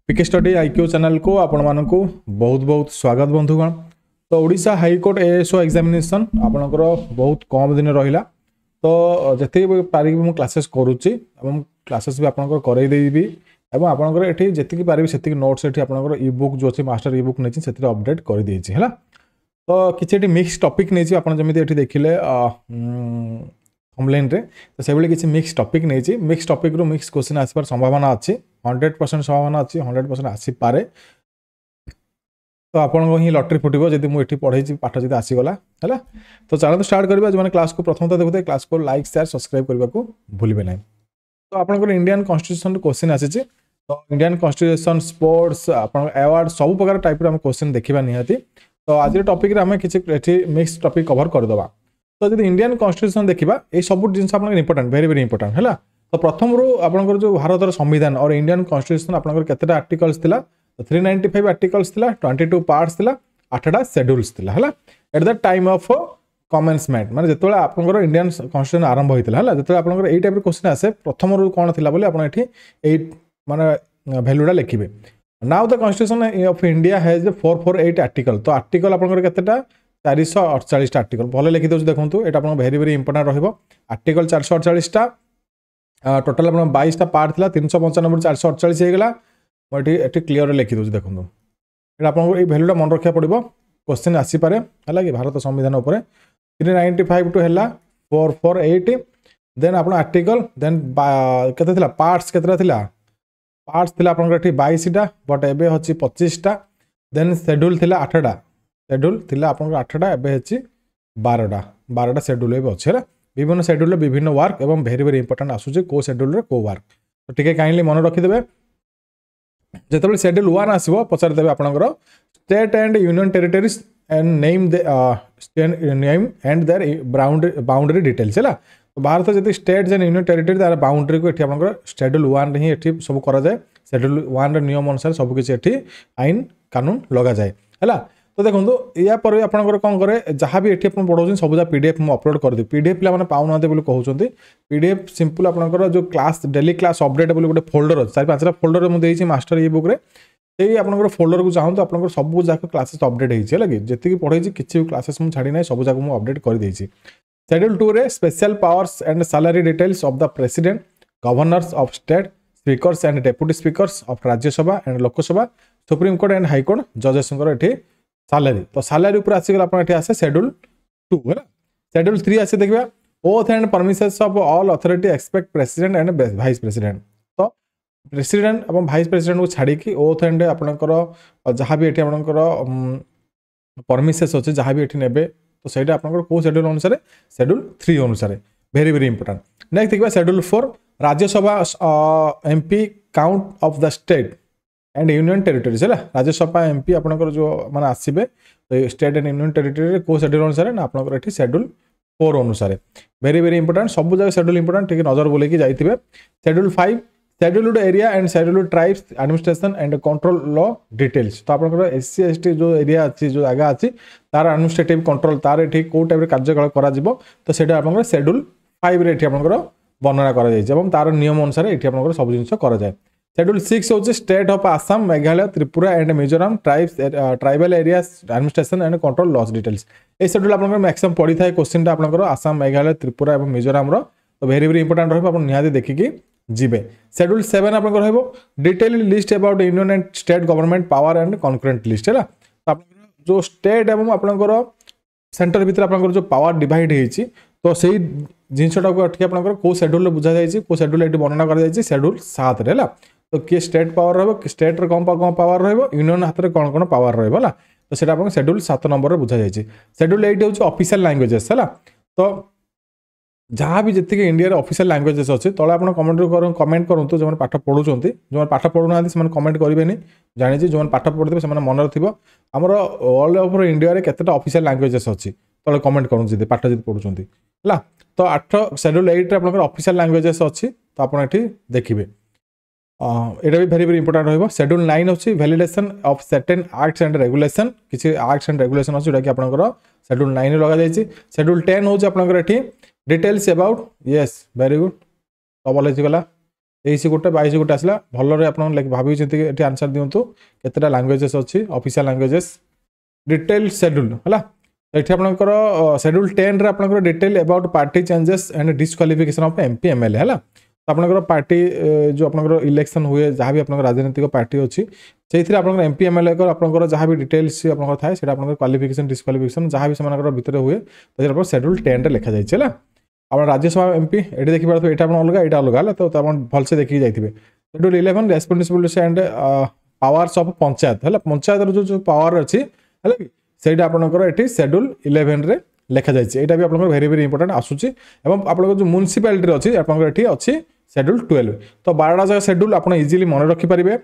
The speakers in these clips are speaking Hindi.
पीके स्टडी आईक्यू चैनल को आपण मानक बहुत बहुत स्वागत बंधुगण। तो ओडिशा हाईकोर्ट एएसओ एग्जामिनेशन आपणकर बहुत कम दिन रहा। तो जिते पारि मुझे क्लासेस करुच्ची क्लासेस भी आपंकर करईदेवी और आपंकर ये जी पारि से नोट्स ये आपंकर इ बुक जो अच्छे मास्टर इ बुक नहीं से अपडेट कर देती है। तो किसी मिक्स टॉपिक नहीं आप जमी देखिले थंबनेल रे तो से किसी मिक्स टॉपिक नहीं मिक्स टॉपिक रू मिक्स क्वेश्चन आसबार संभावना अच्छी 100% संभावना अच्छी 100% आसीपे। तो आपको ही लटरी फुटब जब मुझे पढ़े पाठ जब आसीगला है। तो चलो स्टार्ट करवा जो क्लास को प्रथम देखते क्लास को लाइक शेयर सब्सक्राइब करने को भूलिए ना। तो आपंकर इंडियन कॉन्स्टिट्यूशन क्वेश्चन आसी। तो इंडियन कॉन्स्टिट्यूशन स्पोर्ट्स अवार्ड सब प्रकार टाइप क्वेश्चन देखा निहाती। तो आज टॉपिक आम कि मिक्स टॉपिक कवर करदे। तो जब इंडियन कॉन्स्टिट्यूशन देखा ये सब जिन इंपोर्टेंट वेरी वेरी इंपोर्टेंट है। तो प्रथम रू आपंकर जो भारत संविधान और इंडियन कॉन्स्टिट्यूशन आपंकर केतेटा आर्टिकल्स थिला 395 आर्टिकल्स थिला 22 पार्ट्स थिला 8टा शेड्यूल्स थिला है। At the time of commencement माने जेतोले आपंकर इंडियन कॉन्स्टिट्यूशन आरंभ होइतिला है। जेतोले आपंकर एई टाइप क्वेश्चन आसे प्रथम रू कोन थिला बोले आपण एठी एई माने वैल्यूडा लिखिबे। Now the constitution of India has 448 article. तो आर्टिकल आपंकर केतेटा 448 आर्टिकल भले लिखि दउछ देखंतु एटा आपन वेरी वेरी इंपोर्टेंट रहइबो। आर्टिकल 448 टा टोटल आपन 22 टा पार्ट थिला 395 448 हे गेला। एटी क्लियर लिखि दउछ देखंतु एटा आपन ए वैल्यूटा मन रखिया पड़िबो। क्वेश्चन आसी पारे हला कि भारत संविधान ऊपर 395 टू हला 448 देन आपन आर्टिकल देन केते थिला पार्ट्स केतेटा थिला पार्ट्स थिला आपन एटी 22 टा बट एबे होची 25 टा। देन शेड्यूल थिला 8टा शेड्यूल थिला आपन 8टा एबे हेची 12टा शेड्यूल एबे अछि है। विभिन्न शेड्यूल विभिन्न वर्क एवं वेरी वेरी इंपोर्टेंट आसुचे को शेड्यूल रे को वर्क। तो ठीक है काइंडली मन रखि देबे। जेतेबेले शेड्यूल 1 आसीबो पचार देबे आपनकर state and union territories and name and their boundary details है। तो भारत जति स्टेट एंड यूनियन टेरिटरी तार बाउंड्री को एठी आपनकर शेड्यूल 1 रे ही एठी सब करा जाय। शेड्यूल 1 रे नियम अनुसार सब किछि एठी आईन कानून लगा जाय है। तो देखो या पर आपंकर कौन करे जहाँ भी ये पढ़ाऊँ सब पीडीएफ मुझे अपलोड कर दी। पीडीएफ पे पाऊना कहते पीडीएफ सिंपल आपंकर जो क्लास डेली क्लास अपडेट बोले गोटे फोल्डर अच्छे 4-5टा फोल्डर मुझे मास्टर इ बुक रे आपंकर फोल्डर को चाहूँ आपंकर सब जाक क्लासेस अपडेट है लगे जी पढ़े किसी भी क्लासेस मुझे छाड़ी ना सब जाक मुझे अपडेट कर देती। शेड्यूल 2 रे special powers and salary details of the president governors of state speakers and deputy speakers of Rajya Sabha and Lok Sabha supreme court and high court जजेस ये सैलरी। तो सैलरी ऊपर आसीगला आपन आसे शेड्यूल 2 है। शेड्यूल 3 आसे देखिबा oath and permissions of all authority expect president and vice president. तो प्रेसिडेंट एवं वाइस प्रेसिडेंट को छाड़ी की ओथ एंड आपनकर जहाँ भी एठी आपनकर परमिशंस अछि जहाँ भी एठी नेबे तो सेटा आपनकर को शेड्यूल अनुसार शेड्यूल 3 अनुसार वेरी वेरी इंपोर्टेंट। नेक्स्ट देखिबा schedule 4 Rajya Sabha MP count of the state and union territories है। राज्यसभा एमपी आपनकर जो माने आसीबे तो स्टेट एंड यूनियन टेरिटरी को शेड्यूल अनुसार ना आपनकर एठी शेड्यूल 4 अनुसार वेरी वेरी इंपोर्टेंट। सब जगह शेड्यूल इंपोर्टेंट ठीक नजर बोले कि जाइथिबे। Schedule 5 scheduled area and scheduled tribes administration and control law details. तो आपनकर एससी एसटी जो एरिया अछि जो जगह अछि तार एडमिनिस्ट्रेटिव कंट्रोल तार एठी को टाइप रे कार्यकलाप करा जिवो तो सेटा आपनकर शेड्यूल 5 रे एठी आपनकर वर्णना करा जाय एवं तार नियम अनुसार एठी आपनकर सब जिंस करा जाय। शेड्यूल 6 होचे state of Assam Meghalaya Tripura and Mizoram tribes tribal areas administration and control loss details. A schedule आपनकर मैक्सिमम पड़ी थाए क्वेश्चन आपनकर आसाम मेघालय त्रिपुरा एवं मिजोरम रो तो वेरी वेरी इंपोर्टेंट रहबो आपन निहाती देखिकी जिबे। शेड्यूल 7 आपनकर रहबो detail list about union and state government power and concurrent list है। तो आपनकर जो स्टेट एवं आपनकर सेंटर भीतर आपनकर जो पावर डिवाइड हेछि तो सेही जिनसटा को अटकी आपनकर को शेड्यूल बुझा जायछि को शेड्यूल एटी वर्णना कर जायछि शेड्यूल 7 रे है। तो किए स्टेट पावर रहो स्टेट रे कौन पावर रहो यूनियन हाथ में कौन कौन पावर रहा है। तो सेटा आपन शेड्यूल 7 नंबर रे बुझा जायछि। शेड्यूल 8 होछि ऑफिशियल लैंग्वेजेस है। तो जहाँ भी जितके इंडिया रे ऑफिशियल लैंग्वेजेस अच्छे तले आप कमेंट करूँ जो पाठ पढ़ुंट जो पाठ पढ़ुना से कमेंट करेंगे जानी जो पाठ पढ़ुवे से मन थी आमर ऑल ओवर इंडिया रे केतेटा ऑफिशियल लैंग्वेजेस अच्छी तले कमेंट करूँ पाठ जी पढ़ुंट है। तो 8 शेड्यूल 8 रे आपनकर ऑफिशियल लैंग्वेजेस अच्छी तो आप देखिए एटा भी वेरी वेरी इंपोर्टेंट रहइबो। शेड्यूल 9 होछि validation of certain acts and regulation किछि एक्ट्स एंड रेगुलेशन अछि जोटा कि आपनकर शेड्यूल 9 रे लगा जायछि। शेड्यूल 10 होछि आपनकर एठी details about yes very good double edge गला 23 गोटे 22 गोटे आसला भलरे आप भाभी ये आंसर दिंतु केतेटा लैंग्वेजेस अच्छी ऑफिशियल लैंग्वेजेस डिटेल शेड्यूल है ये आपंकर शेड्यूल 10 रे आपंकर detail about party changes and disqualification of MP MLA है आपंकर पार्टी जो आपंकर इलेक्शन हुए जहाँ भी आपंकर राजनीतिक पार्टी अच्छी से आपंकर एमपी एमएलए आपंकर जहाँ भी डिटेल्स आपंकर थाए से आपंकर क्वालिफिकेशन डिस्क्वालिफिकेशन जहाँ भी से भितर हुए तो शेड्यूल 10 रे लिखा जाए आप राज्यसभा एमपी ये देखिए तो यहाँ अलग यहाँ अलग है तो भलसे देखिए जाइए schedule 11 responsibility and powers of panchayat है पंचायत जो पावर अच्छी है कि सहीटा आपंकर ये शेड्यूल 11 रे लिखा जाए यहाँ भी आप वेरी वेरी इंपोर्टेंट आसूसी और आप जो म्यूनिसिपालिटी अच्छी आपंकर ये अच्छी शेड्यूल 12 तो 12टा जगह शेड्यूल आप इजिली मन रखिपारे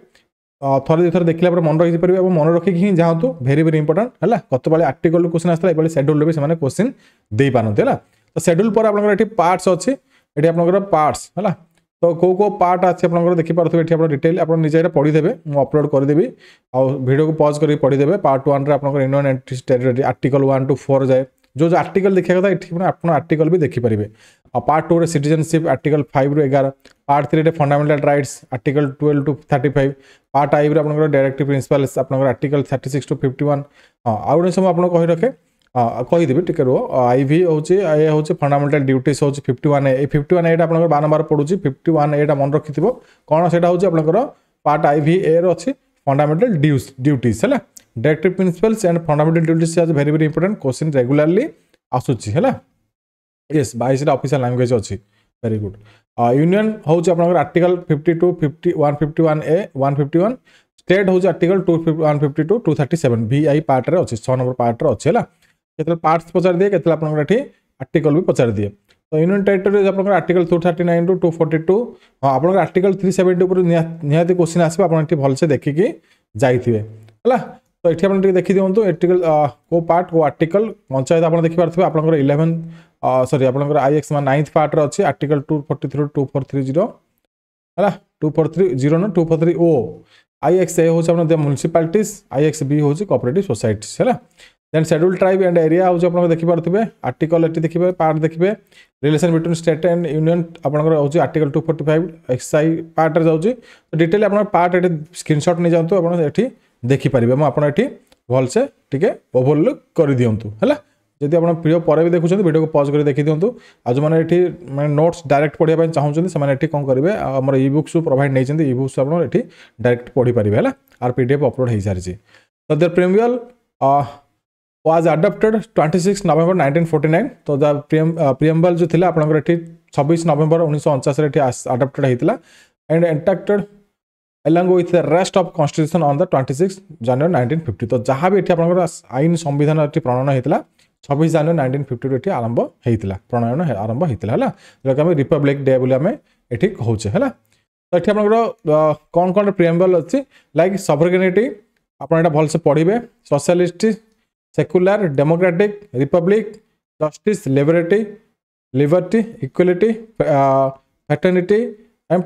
थोड़े दुई थर देखला मन रखिपारे और मन रखिक ही जातु वेरी वेरी इंपोर्टेंट है कत बारे आर्टिकल क्वेश्चन आसला ये शेड्यूल भी से क्वेश्चन दे पारती है तो शेड्यूल पर आपंकर ये पार्ट्स अच्छी ये आपंकर पार्ट्स है तो कौ पार्ट अच्छे आप देखिपे ये डिटेल आप निजे पढ़ीदे मुझे अपलोड करदेवी आ वीडियो को पॉज कर पढ़ीदे पार्ट 1 रे आपंकर Indian entry territory article 1 to 4 जाए जो आर्टिकल देखा कथा ये आप आर्टिकल भी देखिपारे पार्ट 2 रे सिटीजनशिप आर्टिकल 5 रू 11 पार्ट 3 रे fundamental rights article 12 to 35 part आई आपंकर डायरेक्टिव प्रिंसिपल्स आपंकर आर्टिकल 36 to 51 हाँ आउ सब आप कही रखे कहीदेवी टिके रुह आईवी हूँ फंडामेंटल ड्यूटीज हूँ 51A 51A आप बारंबार पढ़ुची 51A मन रखि कौन से आपंकर पार्ट IV-A अच्छी फंडामेंटल ड्यूटीज है directive principles and fundamental duties very very important question regularly आसूची है यस 22 ऑफिशियल लैंग्वेज अच्छी वेरी गुड यूनियन हूँ आपंकर आर्टिकल 52 50 151A 151 स्टेट हूँ आर्टिकल 152 237 VI पार्ट रे अच्छी 6 नंबर पार्ट रे अच्छी है केतल पार्ट्स पचार दिए केतल आपंकर ये आर्टिकल भी पचार दिए तो यूनियन टेरिटरी आपंकर आर्टिकल 239 to 242 हाँ आपंकर आर्टिकल 370 ऊपर निहाती क्वेश्चन आसो आप भलसे देखिकी जाइए है तो ये आप देखी दिखाँ आर्टिकल को पार्ट को आर्टिकल पंचायत आप देखिपे आपंकर 11 सॉरी आपंकर IX 9th पार्ट रे अच्छी आर्टिकल 243 2430 है 2430 ना 243O IX-A हूँ म्यूनिसिपालिटीज IX-B हूँ कोऑपरेटिव सोसाइटीज है then schedule tribe and area हूँ आप देखिपे आर्टिकल ये देखिए पार्ट देखिए relation between state and union आपंकर हूँ आर्टिकल 245 XI पार्ट रे जाऊँगी तो डिटेल आप पार्ट ये स्क्रीनशॉट नहीं जातु आप देखिपारे मुझे भलसे टे ओभरलुक कर दिंतु है जदि आप वीडियो पर भी देखुं वीडियो को पॉज कर देखी दिंतु आज जो मैंने मैं नोट्स डायरेक्ट पढ़ाई चाहूँगी से कौन करेंगे आम ई बुक्स प्रोवाइड नहीं ई बुक्स आप डायरेक्ट पढ़ी पारे है आर PDF अपलोड हो सारी तो द प्रीमियल वाज अडॉप्टेड 26 नवेम्बर 1949 तो द प्रियम्बल जो थिला आपनकर एठी 26 नवेम्बर 1949 रे एठी अडॉप्टेड हेतिला and enacted along with the rest of constitution on the 26 January 1950 तो जहाँ भी एठी आपनकर आईन संविधान एठी प्रणयन हेतिला 26 जनवरी 1950 एठी आरंभ हेतिला प्रणयन आरंभ हेतिला हला जोकि हम रिपब्लिक डे बोली हमें एठी कहउछे हला तो एठी आपनकर कोन कोन प्रियम्बल अछि लाइक सॉवरेनिटी आपन एटा भल से पढिबे socialist secular democratic republic justice liberty equality fraternity and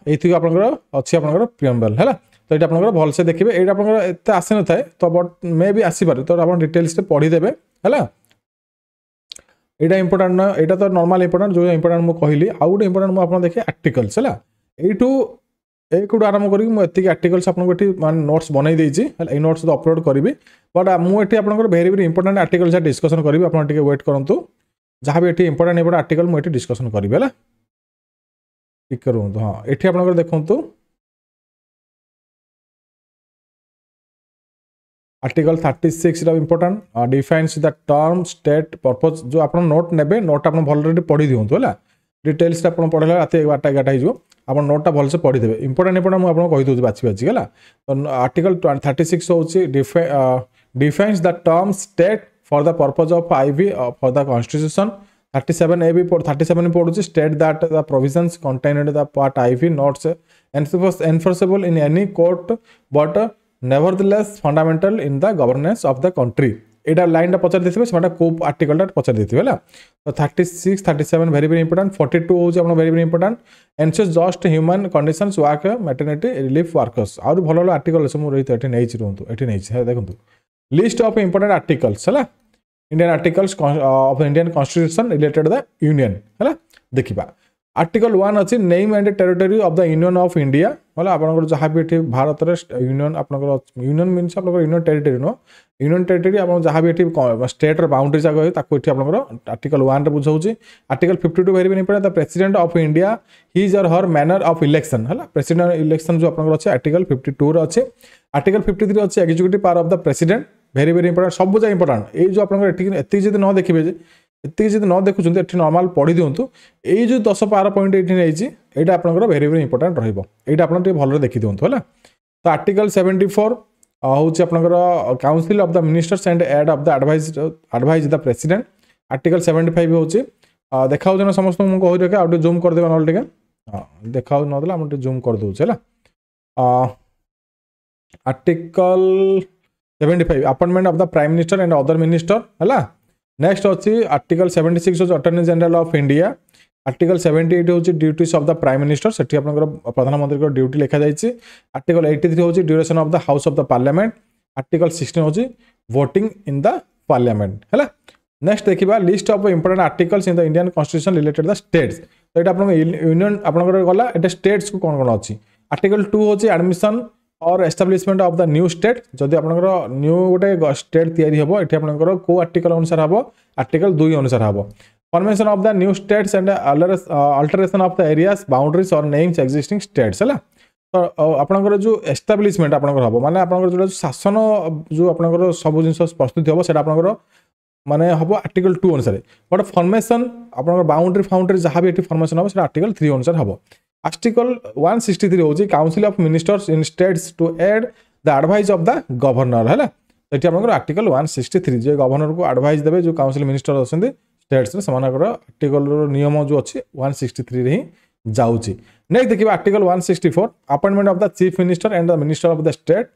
ये आपंकर अच्छी आपंकर प्रियम्बल है तो ये आपंकर भलसे देखिए ये आपंकर एत आसी न थाए तो बट मे भी आसीपारे तो आप डिटेल्स पढ़ीदेवे है यहाँ इंपोर्टेंट ना यहाँ तो नॉर्मल इंपोर्टेंट जो इंपोर्टेंट मुझे कहली आउ गोटे इंपोर्टेंट मुझे देखिए आर्टिकल्स है यू एक आरंभ करी मुझे आर्टिकल्स आपको नोट्स बनई देती नोट्स तो अपलोड करी बट मुझे आपंकर very very important articles discussion करी आप वेट करूँ जहाँ भी इंपोर्टेंट इंपोर्टेंट आर्टिकल मुझे डिस्कसन करी है ठीक रुहतु हाँ ये आप देखु article 36 important defines the term state purpose जो आप नोट ने नोट आप भल पढ़ी दिखाँ है डिटेल्स आप पढ़े रात 12टा 11टा हो आप नोटा भलसे पढ़ीदेवे इंपोर्टेंट मुझे कहीदे बाछी बाछी है तो आर्टिकल 36 हूँ defines the term state for the purpose of IV for the constitution 37A भी 37 पढ़ुची state that the provisions contained the part IV not enforceable in any court but nevertheless fundamental in the governance of the country एटा लाइन पचार देते से को आर्टिकल पचार देते है तो 36 37 वेरी वेरी इंपोर्टेंट 42 हूँ very very important ensure just human conditions work maternity relief workers आउर भल भल आर्टिकल सब रही नहीं रुहतु ये नहीं देखो लिस्ट ऑफ इंपोर्टेंट आर्टिकल्स है Indian articles of Indian constitution related the union है देखा आर्टिकल 1 अच्छी name and territory of the union of India मतलब आपनकर जहाँ भी ये भारत यूनियन आपनकर यूनियन मीन्स आपनकर union territory no union territory आप जहाँ भी ये स्टेट बाउंड्री जगह है ताको ये आपनकर आर्टिकल 1 रे बुझाऊँ article 52 very very important the president of India his और हर मैनर ऑफ इलेक्शन है प्रेसिडेंट इलेक्शन जो आपनकर अच्छे आर्टिकल 52 रे अच्छे आर्टिकल 53 अच्छे executive power of the president very very important सब जगह इंपोर्टेंट ये जो आपनकर एति जदि न देखिबे एति जदि न देखुछन एठी नॉर्मल पढ़ी दियंतु ए जो 10-12 पॉइंट एठी नेछि एटा आपनकर वेरी वेरी इंपोर्टेंट रहइबो एटा आपन टे भलो देखि दियंतु हला तो आर्टिकल 74 होछि आपनकर council of the ministers and aid of the advise the president article 75 होछि देखाउ जन समस्त मु कहि रखे आउट जूम कर देबा नल टिके देखाउ न देला हम टे जूम कर दउ छला article 75 appointment of the prime minister and other minister हला नेक्स्ट अच्छी आर्टिकल 76 होछि attorney general of India article 78 होछि duties of the prime minister सेठी आपनकर प्रधानमंत्री को ड्यूटी लिखा जाइछि आर्टिकल 83 होछि duration of the house of the parliament article 16 होछि वोटिंग इन द पार्लियामेंट हैला नेक्स्ट देखिबा list of important articles in the Indian constitution related the states तो एटा आपन यूनियन आपनकर गला एटा स्टेट्स को कोन कोन अछि आर्टिकल 2 होछि एडमिशन और establishment of the new state जदि आपनकर न्यू गोटे स्टेट तैयारी हबो एठी आपनकर को आर्टिकल अनुसार हबो आर्टिकल 2 अनुसार हबो formation of the new states and alteration of the areas boundaries और नेम्स एक्जिस्टिंग स्टेट्स हैला तो आपनकर जो एस्टाब्लिशमेंट आपनकर हबो माने आपनकर जो शासन जो आपनकर सब जिंस प्रस्तुति हबो सेटा आपनकर माने हबो आर्टिकल 2 अनुसार बट फॉर्मेशन आपनकर बाउंड्री जहां भी एठी फॉर्मेशन हबो सेटा आर्टिकल 3 अनुसार हबो आर्टिकल 163 होची council of ministers in states to aid the advice of the governor हैला एठी आपनकर आर्टिकल 163 जे गवर्नर को एडवाइस देबे जो काउंसिल मिनिस्टर अछंती स्टेट्स रे समानकर आर्टिकल रो नियम जो अछि 163 रे ही जाउची नेक्स्ट देखिबा article 164 appointment of the chief minister and the minister of the state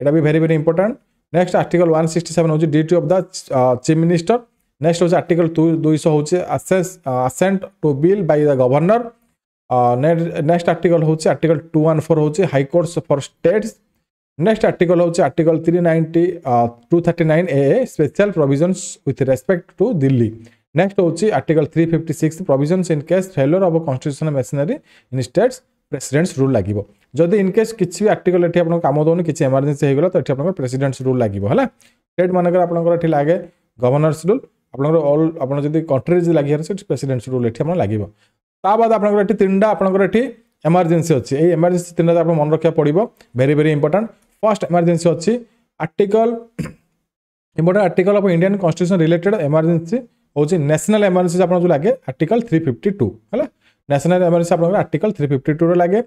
एटा भी very very important next article 167 होची duty of the chief minister next होची आर्टिकल 200 होची assent to bill by the governor next article होची आर्टिकल 214 होची high courts for states next article होची article 239 A special provisions with respect to Delhi next होची article 356 provisions in case failure of constitutional machinery in states president's rule लागिवो जदि इन केस किछि भी आर्टिकल एठी आपन काम दोनी किछि इमरजेंसी हे गेला तो एठी आपन प्रेसिडेंट्स रूल लागिवो हला स्टेट मानकर आपन एठी लागे गवर्नर्स रूल आपन ऑल आपन जदि कंट्रीज लागि हर से प्रेसिडेंट्स रूल एठी आपन लागिवो ता बाद आपन एठी तीनटा आपन एठी इमरजेंसी अछि ए इमरजेंसी तीनटा आपन मन रखिया पड़िबो very very important first emergency अछि article important article of Indian constitution related emergency होची नेशनल इमरजेंसी आपन जो लागे आर्टिकल 352 हला नेशनल इमरजेंसी आपन आर्टिकल 352 रे लागे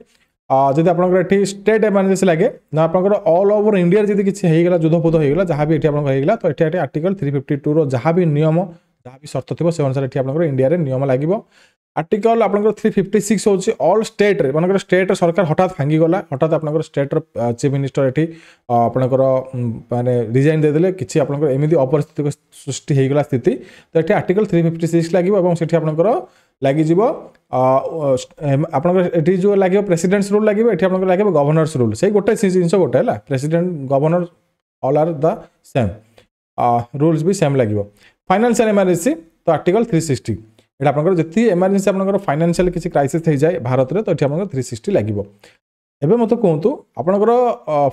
जदि आपन एठी स्टेट इमरजेंसी लागे ना आपन ऑल ओवर इंडिया जदि किछि हे गेला युद्ध पुद्ध हे गेला जहां भी एठी आपन हे गेला तो एठी आर्टिकल 352 रो जहां भी नियम जहां भी शर्त थिबो से अनुसार एठी आपन इंडिया रे नियम लागिवो आर्टिकल आपन 356 होची ऑल स्टेट रे मानकर स्टेट सरकार हठात भांगी गला हठात आपन स्टेट रो चीफ मिनिस्टर एठी आपन माने रिजाइन दे देले किछि आपन एमिति अपरिस्थिति सृष्टि हे गेला स्थिति तो एठी आर्टिकल 356 लागिवो एवं सेठी आपन लागि जीवो आपन एठी जो लागिवो प्रेसिडेंट्स रूल लागिवो एठी आपन लागिवो गवर्नर्स रूल सेही गोटे जिंस गोटे हला president governor all are the same rules भी सेम लागिवो फाइनेंशियल इमरजेंसी तो आर्टिकल 360 एटा आपन जति इमरजेंसी आपन फाइनेंशियल किछि क्राइसिस हे जाय भारत रे तो एठी आपन 360 लागिवो एबे मते कहंतु आपन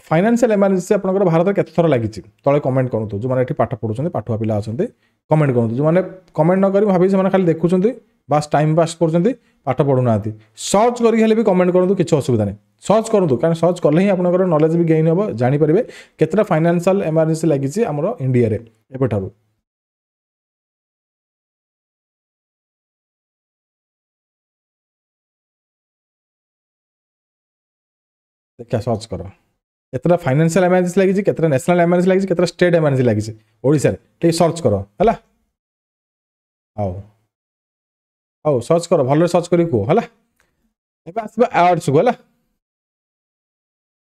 फाइनेंशियल इमरजेंसी आपन भारत रे केते थर लागिछि तळे कमेंट करंतु जो माने एठी पाठ पढुछन्ते पाठुआ पिला अछन्ते कमेंट करंतु जो माने कमेंट न करी भाबी से माने खाली देखुछन्ते बस टाइम पास करछन्ते पाठ पढु नाथि सर्च करी हेले भी कमेंट करंतु किछि असुविधा नै सर्च करंतु कारण सर्च करले ही आपन नॉलेज भी गेन होबो जानि परिबे केतरा फाइनेंशियल इमरजेंसी लागिछि हमरो इंडिया रे एबे ठारू देखा सर्च करो केतरा फाइनेंशियल इमरजेंसी लागिछि केतरा नेशनल इमरजेंसी लागिछि केतरा स्टेट इमरजेंसी लागिछि ओडिसा रे ठीक सर्च करो हला आओ आओ सर्च करो भलो सर्च करी को हला एबे आसबा अवार्ड्स को हला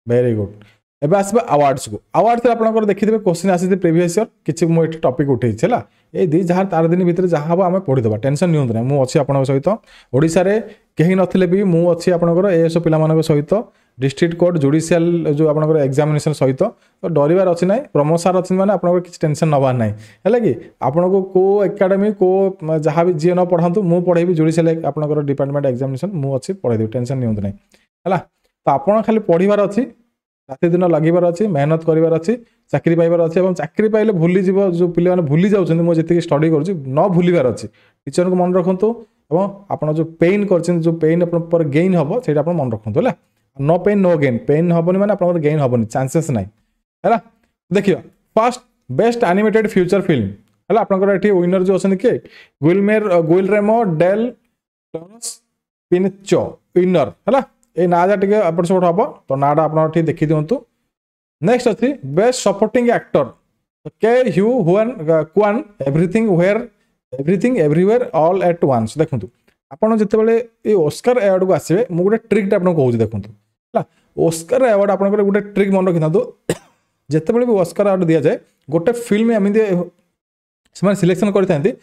वेरी गुड एबे आसबा अवार्ड्स को अवार्ड्स आपन देखि देबे क्वेश्चन आसी प्रीवियस ईयर किछि मो एठी टॉपिक उठै छला ए दी जहार 4 दिन भीतर जहा हबो हमें पढि देबा टेंशन नियंत नै मु अछि आपन सहित ओडिसा रे केही नथिले भी मु अछि आपन एएसओ पिला मानक सहित डिस्ट्रिक्ट कोर्ट जुडिशियल जो आपंकर एग्जामिनेशन सहित तो डरबार अच्छी ना प्रमोद सार अच्छे मैंने आप किसी टेंशन नबार ना है कि आपको को एकाडेमी को जहाँ भी जी न पढ़ातु मु पढ़ेबी जुडिशियल आपंकर डिपार्टमेंट एग्जामिनेशन मुझे अच्छी पढ़ेदेवी टेंशन नियंतु ना है तो आपड़ खाली पढ़ार अच्छी राति दिन लगिबार अच्छी मेहनत करार अच्छी चाकरी पाइबार अच्छी और चाकरी पाइले भूली जो पिले भूली जाऊँ मुझे जी स्टडी कर न भूलिबार अच्छी टीचर को मन रखु और आप जो पेन कर पेन आप गेन हम से मन रखु है no pain no gain pain हेनी मैंने आप गेन हेनी चांसेस ना है देखिए first best animated feature film है आपंकर ये विनर जो अच्छे किए Guillermo del Toro's Pinocchio winner है ये ना जा टे एपट सेपट हम तो नाटा आप देखी दिंतु नेक्स्ट अच्छी best supporting actor Ke Huy हुआन Quan everything everywhere all at once देखूँ आपड़ जिते ये ओस्कार अवार्ड को आसवे मुझे गोटे ट्रिक्ट आपको कहूँ देखूँ है ओस्कार अवार्ड आप गोटे ट्रिक मन रखी था जिते भी ओस्कार अवार्ड दि जाए गोटे फिल्म एमती से सिलेक्शन करते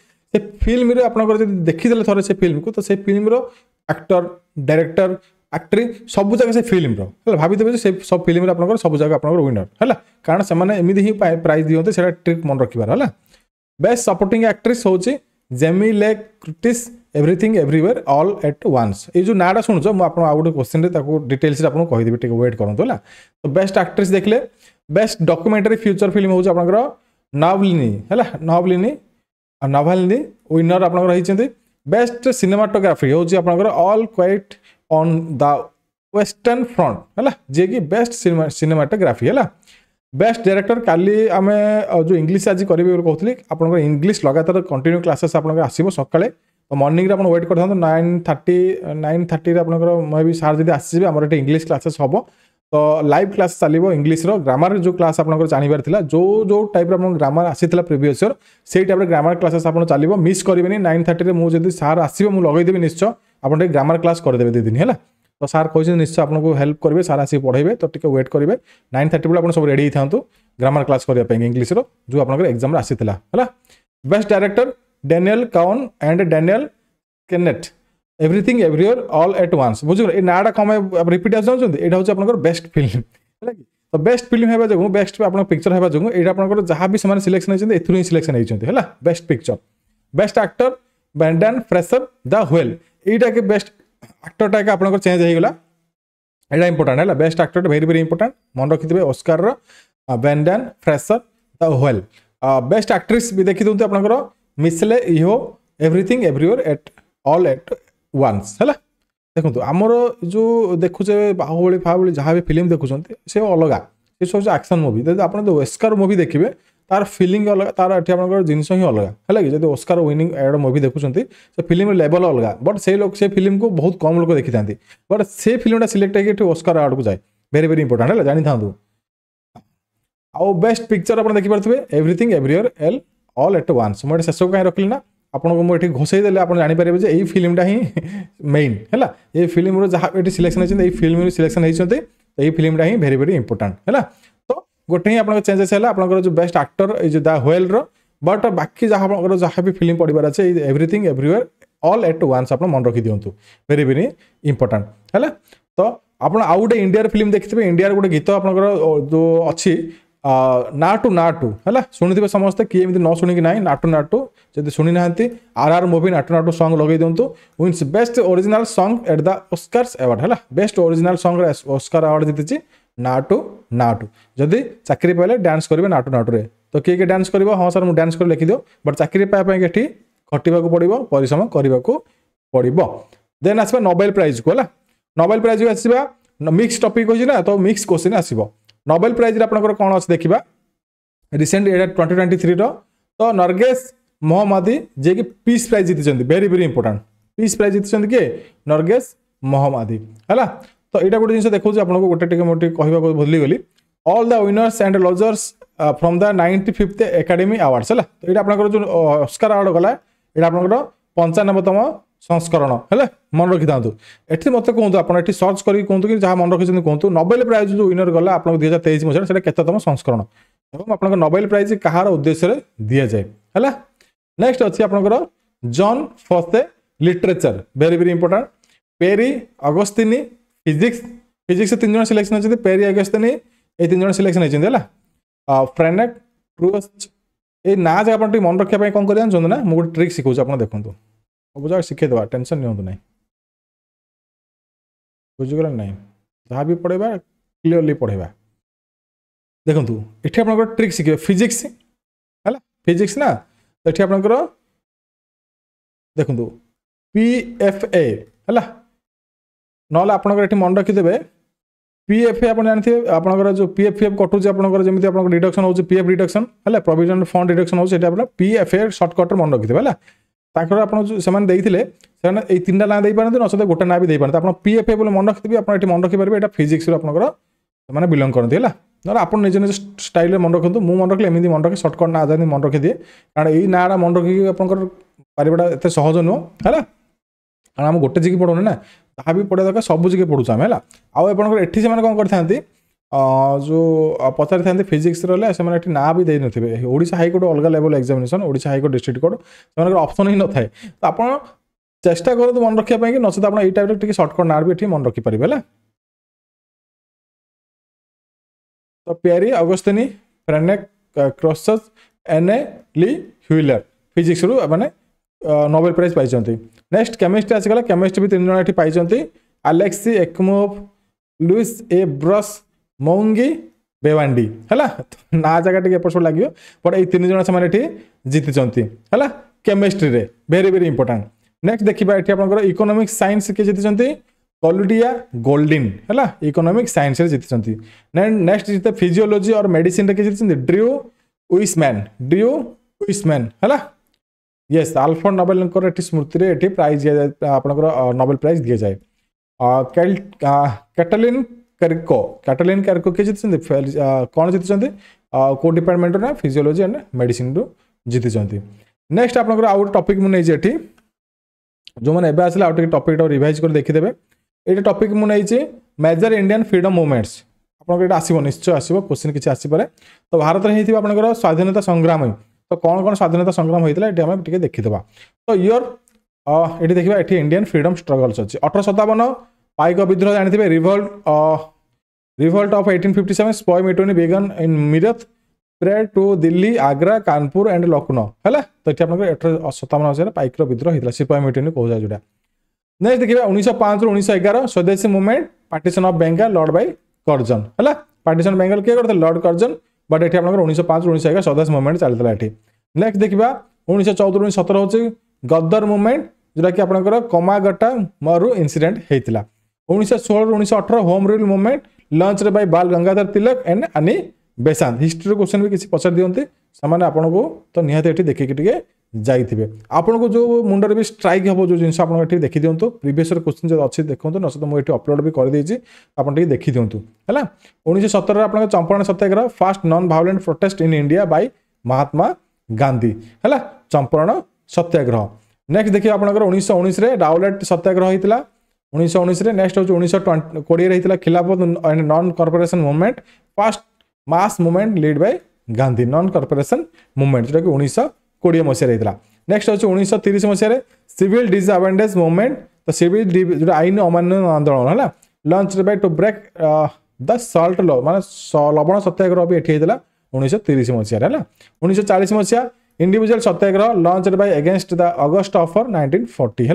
फिल्म आपंकर देखीदे थे से फिल्म को तो से फिल्म एक्टर डायरेक्टर एक्ट्री सब जगह से फिल्म भाई देवे सब फिल्म आप सब जगह आप विनर है कारण से एमती ही प्राइज दिखते से ट्रिक मन रखार है बेस्ट सपोर्टिंग एक्ट्रेस हूँ Jamie Lee Curtis everything everywhere all at once ये जो नाटा शुणुच मुझे गोटे क्वेश्चन डिटेल्स आपको कहीदेवी टे वेट करूँ है तो बेस्ट एक्ट्रेस देखले बेस्ट डॉक्यूमेंटरी फ्यूचर फिल्म हूँ आपंकर नावलिनी है नाभालिनी विनर आप रही बेस्ट सिनेमाटोग्राफी हूँ आपंकर all quite on the western front है जी कि बेस्ट सिनेमाटोग्राफी है बेस्ट डायरेक्टर काली आम जो इंग्लीश आज करी कहते आप इंग्लीश लगातार कंटिन्यू क्लासेस आप आसो सकाଳେ तो मॉर्निंग रे आप वेट कर 9:30 आपंकर मैं भी सार जब आसवे आम इंग्लीश क्लासेस हम तो लाइव क्लास चलो इंग्लीश ग्रामर जो क्लास आप जानवर जो टाइप ग्रामर आसीला प्रिवियस ईयर से टाइप ग्रामर क्लासेस आप चलो मिस करेंगे 9:30 मुझे सार आसवे मुझे लगेदेवी निश्चय आप ग्रामर क्लास करदे 2 दिन है तो सार कहते निश्चय आपको हेल्प करेंगे सार आसिक पढ़ेबे तो टिके वेट करेंगे 9:30 बेले आप सब रेडी था ग्रामर क्लास करने इंग्लीश जो आप एग्जाम आसीला है best director Daniel Kwan and Daniel Scheinert everything everywhere all at once बुझे ये नाटा कम रिपीट आते यहाँ हूँ आप बेस्ट फिल्म है तो बेस्ट फिल्म होगा जो बेस्ट आप पिक्चर होगा जो ये आप जहाँ भी सिलेक्शन होती है सिलेक्शन होती है best picture best actor Brendan Fraser the Whale यहीटा कि बेस्ट एक्टरटा के आप चेंज होगा यहाँ इंपोर्टाट है best actor very very important मन रखिथे Oscar Brendan Fraser the Whale best actress भी देखी दिखाते आपंकर Michelle Yeoh everything everywhere at all at once है देखो आमर जो देखुचे बाहुबली फाहुबली जहाँ भी फिल्म देखुं से अलग ये सब एक्शन मूवी जब आप ऑस्कार मूवी देखिए तार फिलिंग अलग तार ये जिनस ही अलग है कि जब ऑस्कार विनिंग एड मूवी देखुं से फिल्म लेवल अलग बट से लोग से फिल्म को बहुत कम लोग देखी था बट से फिल्मटा सिलेक्ट होगी ऑस्कार अवार्ड को जाए वेरी वेरी इंपोर्टेंट है जानी था आउ बेस्ट पिक्चर आप देखिपे everything everywhere all all at once मुझे शेष कहीं रखिली ना आपको मुझे घोषेदेले आप जानीपारे जे यही फिल्मटा ही मेन है ये फिल्म जहाँ ये सिलेक्शन होती फिल्म सिलेक्शन होती यही फिल्मटा ही वेरी वेरी इंपोर्टाट है तो गोटे ही आप चेंजेस है आपंकर जो बेस्ट एक्टर जो द व्हेल बट बाकी जहाँ जहाँ भी फिल्म पढ़ार अच्छे everything everywhere all at once आप मन रखी दिंतु वेरी वेरी इंपोर्टाट है तो आप आउ गोटे इंडिया फिल्म देखिए इंडिया गोटे गीत आपंकर जो अच्छी नाटू है शुणी समस्ते किए न शुणिकी ना नाटू जब शुणी ना आर मूवी नाटू सॉन्ग लगे दिंतु wins best original song at the Oscars award है best original song Oscar award जीति नाटू जदि चाकरी पाइले डांस करेंगे नाटू रे तो किए डांस कर हाँ सर मुझे डांस कर लिखिद बट चाकरी पाइबा खटिबा पड़ो परिश्रम करने को पड़ो देन आसवा नोबेल प्राइज को है नोबेल प्राइज आसवा मिक्स टॉपिक होची ना तो मिक्स क्वेश्चन आसो नोबेल प्राइज आपंकर कौन अच्छे देखा रिसेंट 2023 तो नरगेश मोहम्मदी जे कि पीस प्राइज जीति very very important peace prize जीति किए नरगेश मोहम्मदी है तो यहाँ गोटे जिन देखा आपको गोटे कहवा भूली गली all the winners and losers from the 95th Academy Awards है तो ये आपंकर जो ऑस्कार अवार्ड गला यहाँ आपंकर 95तम संस्करण है मन रखी था ये मत कहूँ आप सर्च कर कहूँ कि जहाँ मन रखी कहूँ नोबेल प्राइज जो विनर गला आप 2023 मसीह से केतम संस्करण और आप नोबेल प्राइज कहार उद्देश्य दि जाए है नेक्स्ट अच्छी आपंकर John Fosse literature very very important Pierre Agostini physics physics 3 जन सिलेक्शन होती पेरी अगस्तिनी ये 3 जन सिलेक्शन होती फ्रेनेक ट्रूस्ट ये ना जगह आप मन रखापी कौन कर जानते ना मुझे गोटे ट्रिक शिखा आप देखो सब जगह शिखेदेवा टेंशन नियंतु ना बुझीगला ना जहाँ भी पढ़ेगा क्लीयरली पढ़ेगा देखो ये आप ट्रिक शिखे फिजिक्स है फिजिक्स ना तो ये आपंकर देखो PFA है ना आपंकर मन रखिदे PFA आप जानते हैं जो PFF कटुचे आपंकर जमी आप डिडक्शन हो PF डिडक्शन है प्रोविजन फंड डिडक्शन हो PFA सर्टकट मन रखिथे है आपने तीन ना दे पारती नचते गोटे ना भी दे पारते आप PFA बोले मन रखिथे आप मन रखिपारे यहाँ फिजिक्स आपंकर मैंने बिलंग करती है ना आप निज निज स्टाइल मन रखु मुझे मन रखिले एमती मन रखी सर्टकट ना जाती मन रखिदिए कारण यही ना मन रखिक आपंकर पारिबाटा एत सहज नुह है कारण आम गोटे जिक पढ़ुने ना जहाँ भी पढ़ा दरकार सब जिके पढ़ुँ आम है आपंकर एटी से कौन करते जो पचारि था फिजिक्स से ना भी दे नथिबे ओडिशा हाईकोर्ट अलग level examination Odisha high court district court से ऑप्शन ही न थाए तो आप चेष्टा करूँ मन रखापी नचेत आप टाइप सर्टकट ना भी मन रखिपारे है तो पेरी अगस्तिनी फ्रेनेक क्रॉसस एने ली ह्यूलर फिजिक्स रू माने नोबेल प्राइज पाई नेक्स्ट केमिस्ट्री आसीगला केमिस्ट्री भी 3 जन ये पाई अलेक्सी एक्मोव लुइस ए ब्रस मौंगी बेवांडी है ना जगह टे एपट लगे बट ये 3 जन से जीति है केमिस्ट्री रे वेरी वेरी इंपोर्टेंट नेक्स्ट देखिए ये आपंकर इकोनॉमिक्स साइंस किए जीति कलुडिया गोल्डिन है इकोनॉमिक साइंस जीति नेक्स्ट जीते फिजियोलॉजी और मेडिसिन किए जीति ड्रू विस्मैन है येस आल्फ्रेड नोबेल स्मृति ये प्राइज दिया जाए आपंकर नोबेल प्राइज दि जाए कैटलिन कैर्को किए जीति कौन जीति को डिपार्टमेंट ना फिजियोलॉजी एंड मेडिसिन रू जीति नेक्स्ट आपंकर आउ टॉपिक मुझे जो मैंने एवं आसला टॉपिक रिवाइज कर देखीदे ये टॉपिक मुझे मेजर इंडियन फ्रीडम मूवमेंट्स आपको आसो निश्चय आसो क्वेश्चन किसी आसपे तो भारत में होता आपंकर स्वाधीनता संग्राम तो कौन कौन स्वाधीनता संग्राम होता है आम टे देखीदे तो इयर ये देखा ये इंडियन फ्रीडम स्ट्रगल्स अच्छी 1857 पाइक विद्रोह जानते revolt of 1857 sepoy mutiny began in Meerut spread to Delhi Agra Kanpur and Lucknow है तो ये आपंकर 1857 पाइक विद्रोह होता सिपाही मिटोनी कह जोड़ा नेक्स्ट देखिए 1905 1911 swadeshi movement partition of Bengal lord by Curzon है पार्टीशन बेंगल किए करते लॉर्ड कर्जन बट ये 1905 1911 स्वदेशी मूवमेंट चलता है नेक्स्ट देखिए 1914 1917 हूँ गदर मूवमेंट जोटा कि आपंकर कमागटा मरु इनसीडेंट होता 1916 1918 home rule movement launch by Bal Gangadhar Tilak and अनि बेसांत हिस्ट्री क्वेश्चन भी किसी पचार दिखते से आपको तो निहती ये देखिए जाइए आपन को जो मुंडर भी स्ट्राइक हम जो जिन आप देखी दिंतु प्रीवियस क्वेश्चन जो अच्छी देखो नचेत मुझे अपलोड भी कर देती आपन देखी दिंतु है 1917 आप Champaran Satyagraha first non violent protest in India by Mahatma Gandhi है चंपारण सत्याग्रह नेक्स्ट देखिए आपंकर 1919 राउलेट सत्याग्रह होता 1919 नेक्स्ट हूँ 1920 Khilafat and non cooperation movement first mass movement lead by Gandhi non cooperation movement जोटा कि 1920 मसीह नेक्स्ट हूँ 1930 मसीह सिविल डिसअबेंडेंस मूवमेंट तो सिविल जो आईन अमान्य आंदोलन है launch by to break the salt law माने लवण सत्याग्रह भी ये होता 1930 मसीह है 1940 मसीहा individual Satyagraha launch by against the August offer 1940 है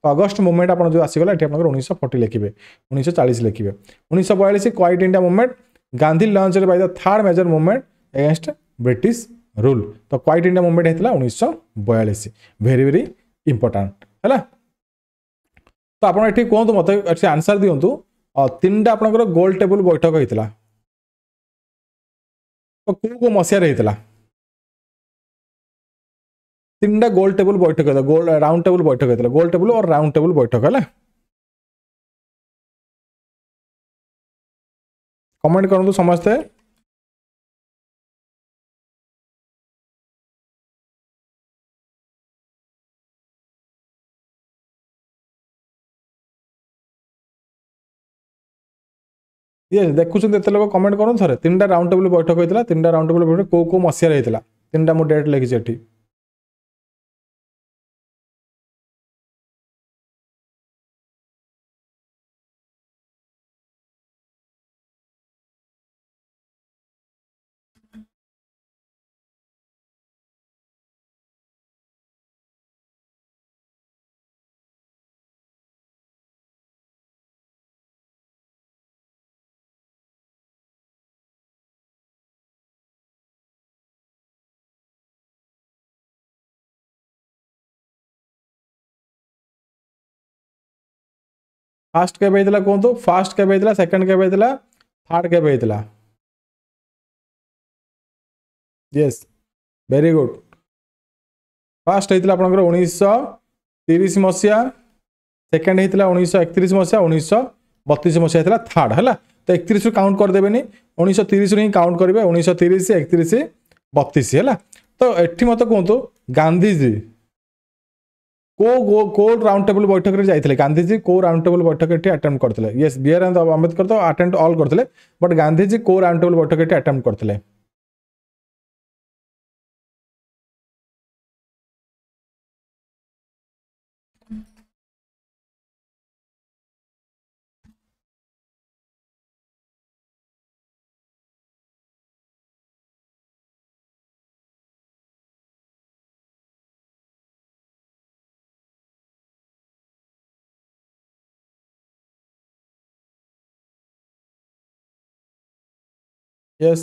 अगस्ट मूवमेंट आप जो आसीगला ये 1940 लिखे 1940 लिखे 1942 quit India movement Gandhi launch by the third major movement against British rule तो क्वाइट इंडिया मूवमेंट होता 1942 वेरी वेरी इंपोर्टाट है तो आप कहतु मत आंसर दिंतु 3टा आपंकर गोल टेबल बैठक होता तो कौ मसीह होता 3टा गोल टेबल बैठक होता गोल राउंड टेबल बैठक होता गोल टेबल और राउंड टेबल बैठक है कमेंट करूँ समस्ते ये देखुं एत लोग कमेंट करूँ थे 3टा राउंड टेबल बैठक होता 3टा राउंड टेबल बैठक कौ मसीह होता 3टा मुझे डेट लिखी फास्ट केबे होइतला कहतो फास्ट केबे होइतला सेकंड केबे होइतला थर्ड केबे होइतला यस वेरी गुड फास्ट होइतला आपनकर 1930 मसिया सेकंड होइतला 1931 मसिया 1932 मसिया होइतला थर्ड हैला तो 31 रु काउंट कर देबेनी 1930 रु ही काउंट करिवे 1930 31 32 हैला तो एठी मत कहतो गांधी जी को राउंड टेबल बैठक रे जाइथिले गांधी जी को राउंड टेबल बैठक एठी अटेम्प्ट करथिले यस बी आर अंबेडकर तो अटेम्प्ट ऑल करथिले बट गांधी जी को राउंड टेबल बैठक एठी अटेम्प्ट करथिले yes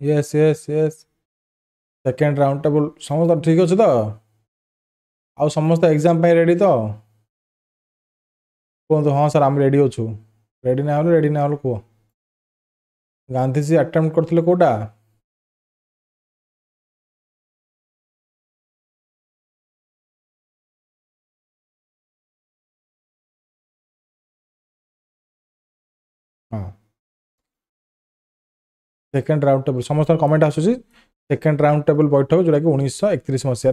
yes yes yes second round table समस्त ठीक अच्छे तो आउ समस्त एग्जाम रेडी तो कहतु हाँ सर आम रेडी अच्छु रेडी ना रेडी ना कह गांधीजी अटेम्प्ट करथिले कोटा हाँ सेकेंड राउंड टेबल समस्त कमेंट आसूसी सेकेंड राउंड टेबल बैठक जोटा कि 1931 मसीह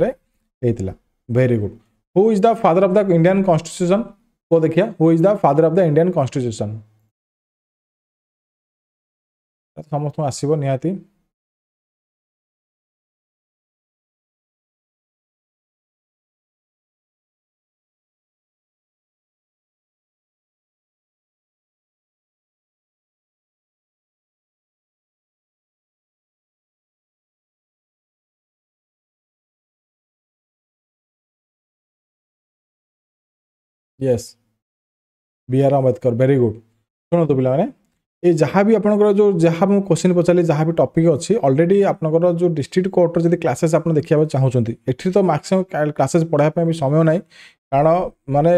होता very good who is the father of the Indian constitution को देखिए who is the father of the Indian constitution समस्त आसब निहाती yes B R Ambedkar very good शुणु पे ये जहाँ भी आपंकर जो जहाँ भी क्वेश्चन पचारे जहाँ भी टॉपिक अच्छी ऑलरेडी आपंकर जो डिस्ट्रिक्ट कोर्टर जब क्लासेस आप देखा चाहते एठी तो मैक्सिमम क्लासेस पढ़ाई भी समय ना कारण माने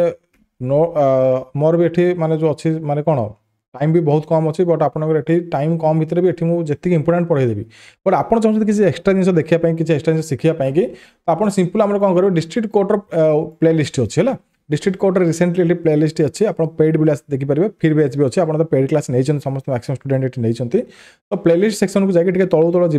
नो मोर भी एठी माने जो अच्छी माने कौन टाइम भी बहुत कम अच्छी बट आपंकर टाइम कम भितर भी एठी मुझे जी इंपोर्टाट पढ़ेदेवी बट आप चाहते किसी एक्सट्रा जिन देखापी किसी एक्सट्रा जिन शिखापी कि तो आप सिंपल आम कौन करेंगे डिस्ट्रिक्ट कोर्टर प्ले लिस्ट अच्छी है डिस्ट्रिक्ट कोर्टर रिसेंटली प्ले लिस्ट अच्छी आप पेड भी देखिपारे फिर भी भी अच्छे आप तो पेड क्लास नहीं समस्त मैक्सिमम स्टूडेंट ये नहीं तो प्ले लिस्ट सेक्शन को जाकर तलू तल जी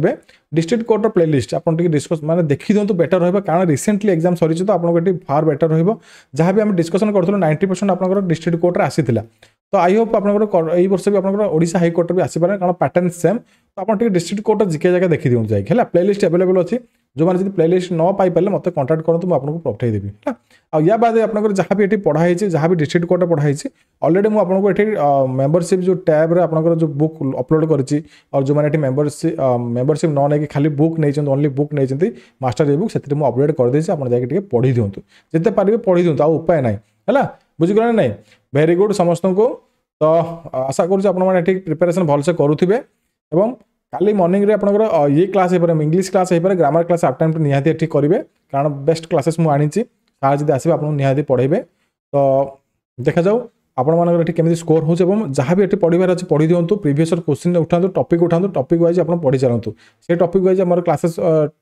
डिस्ट्रिक्ट कोर्टर प्ले लिस्ट आप डिस्कस मैंने देखी दिखाँ बेटर रहा कारण रिसेंटली एग्जाम सरी तो आपको ये फार बेटर रहा भी आम डिस्कसन करूँ 90% आप डिस्ट्रिक्ट कोर्टर आसी तो आई होप आपंकर यही वर्ष भी आपंकर हाईकोर्ट भी आसपे कारण पैटर्न सेम तो आप डिस्ट्रिक्ट कोर्टर जिके जगह देखी दिखाँ जाए प्ले लिस्ट अवेलेबल अच्छी जो मैंने प्ले लिस्ट न पाई पारे मत कंटाक्ट करूँ मुझे आपको पठेदेवी है या बाद आप जहाँ भी ये पढ़ाई जहाँ भी डिस्ट्रिक्ट कोर्ट पढ़ाई ऑलरेडी मुझे ये मेंबरशिप जो टैब रे आपंकर जो बुक अपलोड करी और जो मैंने मेंबरशिप न नहीं खाली बुक नहीं ओनली बुक नहीं मास्टर ई बुक से अपडेट करदे आप जाके पढ़ी दिंतु जिते पारे पढ़ी दिंतु आउ उपाय ना है बुझीगले ना वेरी गुड समस्त को तो आशा करुँचे प्रिपेरेसन भलसे करुवे एवं काली मॉर्निंग रे आपनकर ये क्लास हो इंग्लिश क्लास हो ग्रामर क्लास अटेम्प्ट निहाती करेंगे कारण बेस्ट क्लासेस मुझे सार जब आसवे आपको निहाती पढ़ेबे तो देखा जाऊ आपंकर केमी स्कोर हो जहाँ भी ये पढ़ार अच्छे पढ़ी दिंतु प्रीवियस क्वेश्चन उठातु टॉपिक वाइज आप पढ़ी चलतु से टॉपिक वाइज आम क्लासेस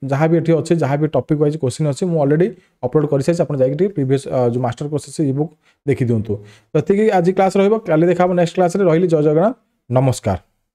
जहाँ भी ये अच्छे जहाँ भी टॉपिक वाइज क्वेश्चन अच्छे मुझे ऑलरेडी अपलोड कर सारी जाकि प्रीवियस जो मास्टर कोर्सेस ई बुक देखी दिंतु तो ये आज क्लास रही देखा नेक्स्ट क्लास रही जय जगन्नाथ नमस्कार।